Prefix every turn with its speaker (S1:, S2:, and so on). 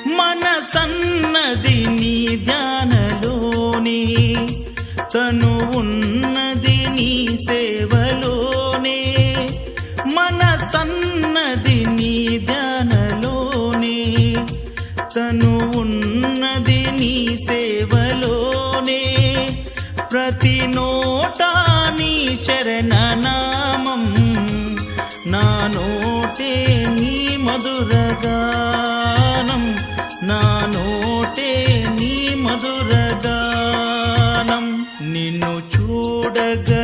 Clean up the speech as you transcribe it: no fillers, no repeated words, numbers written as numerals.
S1: మనసన్నది నీ ధ్యానలోనే, తను ఉన్నది నీ సేవలోనే. మనసన్నది నీ ధ్యానలోనే, తను ఉన్నది నీ సేవలోనే. ప్రతి నోటా నీ చరణనామం, నా నోటే నీ మధురగానం, నా నోటే నీ మధురగానం. నిన్ను చూడగా